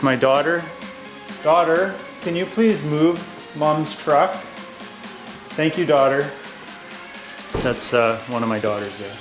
It's my daughter. Daughter, can you please move Mom's truck? Thank you, daughter. That's one of my daughters there.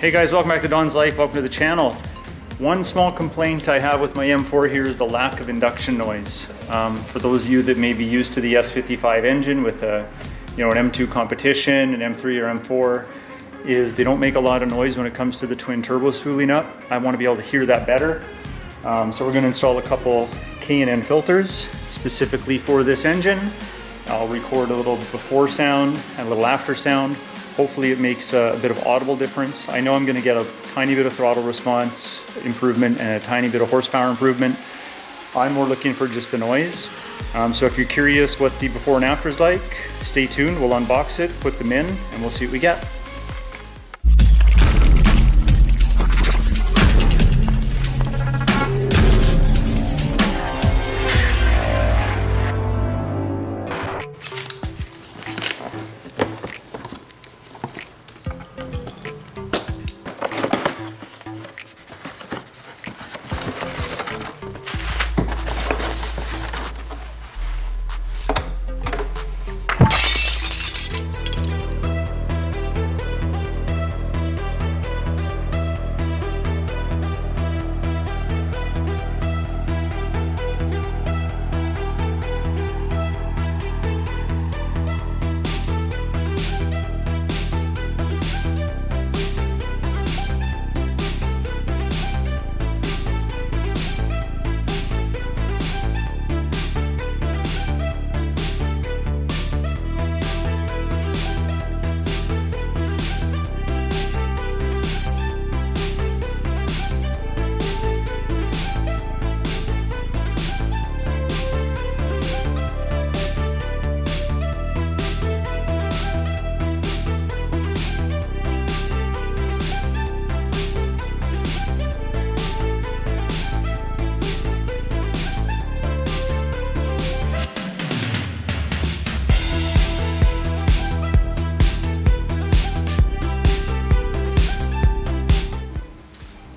Hey guys, welcome back to Don's Life, welcome to the channel. One small complaint I have with my M4 here is the lack of induction noise. For those of you that may be used to the S55 engine with an M2 competition, an M3 or M4, is they don't make a lot of noise when it comes to the twin turbo spooling up. I want to be able to hear that better. So we're going to install a couple K&N filters specifically for this engine. I'll record a little before sound and a little after sound. Hopefully it makes a bit of audible difference. I know I'm going to get a tiny bit of throttle response improvement and a tiny bit of horsepower improvement. I'm more looking for just the noise. So if you're curious what the before and after is like, stay tuned. We'll unbox it, put them in, and we'll see what we get.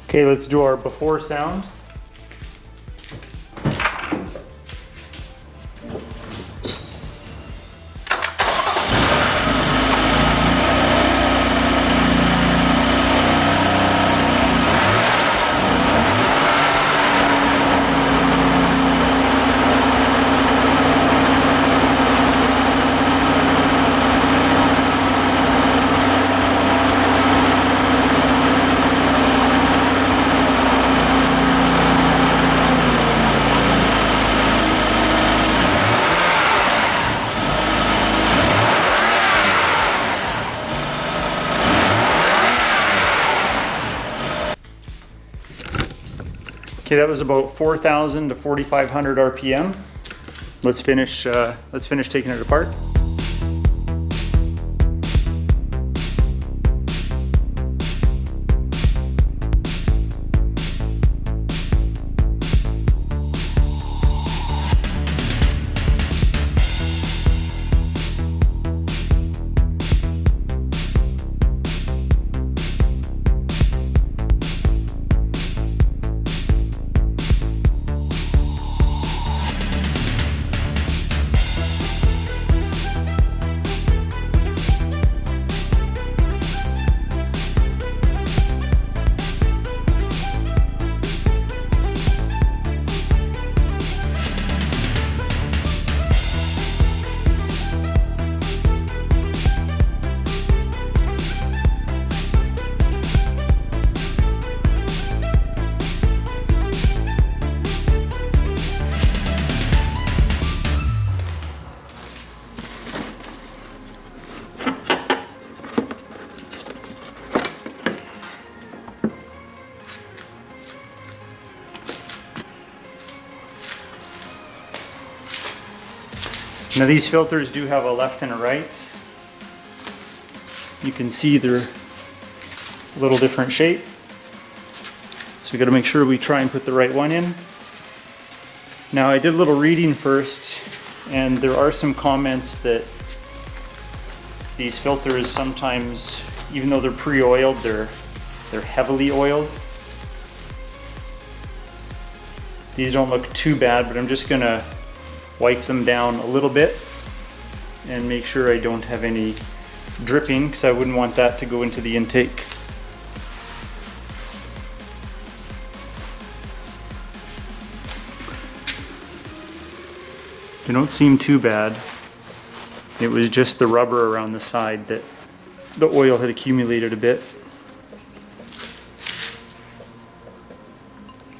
Okay, let's do our before sound. Okay, that was about 4,000 to 4,500 RPM. Let's finish taking it apart. Now these filters do have a left and a right. You can see they're a little different shape. So we got to make sure we try and put the right one in. Now I did a little reading first, and there are some comments that these filters sometimes, even though they're pre-oiled, they're heavily oiled. These don't look too bad, but I'm just gonna wipe them down a little bit and make sure I don't have any dripping, because I wouldn't want that to go into the intake. They don't seem too bad. It was just the rubber around the side that the oil had accumulated a bit.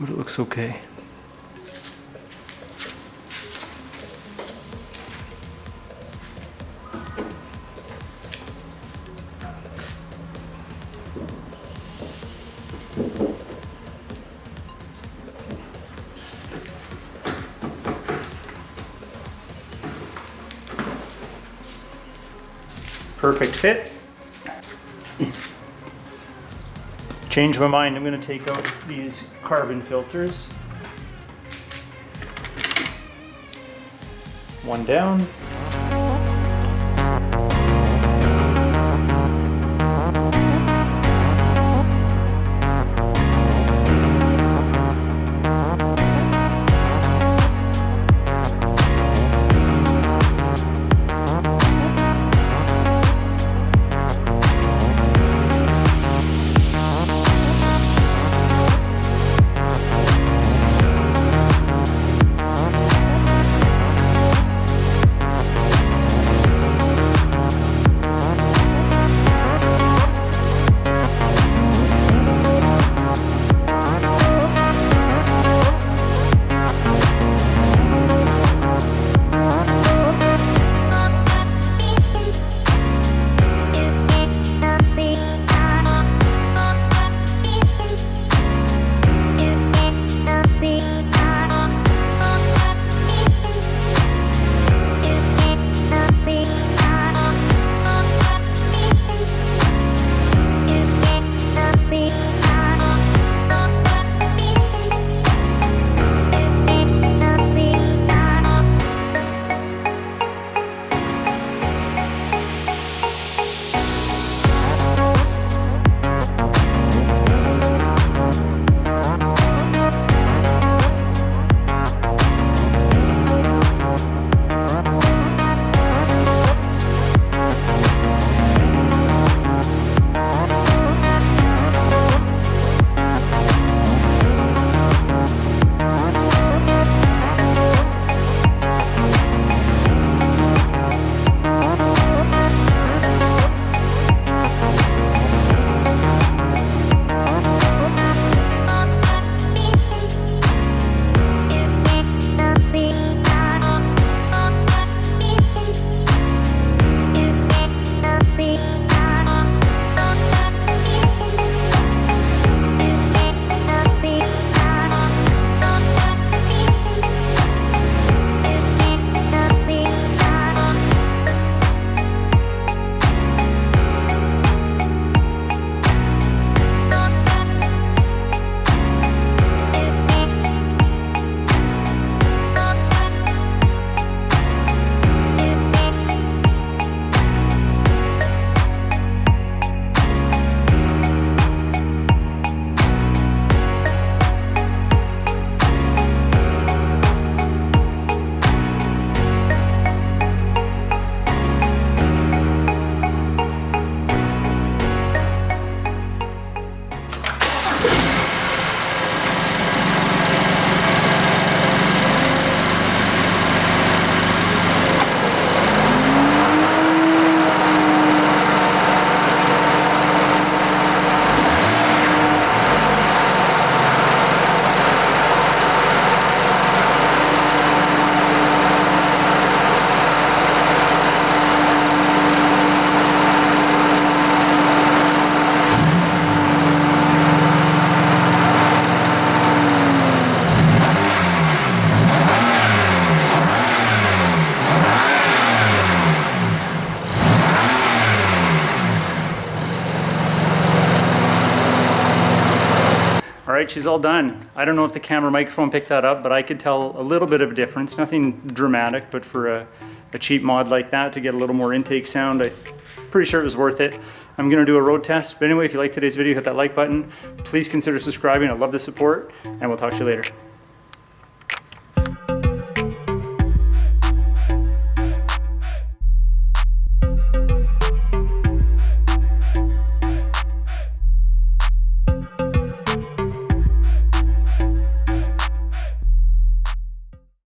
But it looks okay. Perfect fit. Change my mind, I'm going to take out these carbon filters. One down. she's all done. I don't know if the camera microphone picked that up, but I could tell a little bit of a difference. Nothing dramatic, but for a cheap mod like that to get a little more intake sound, I'm pretty sure it was worth it. I'm gonna do a road test. But anyway, if you like today's video, hit that like button. Please consider subscribing. I love the support, and we'll talk to you later.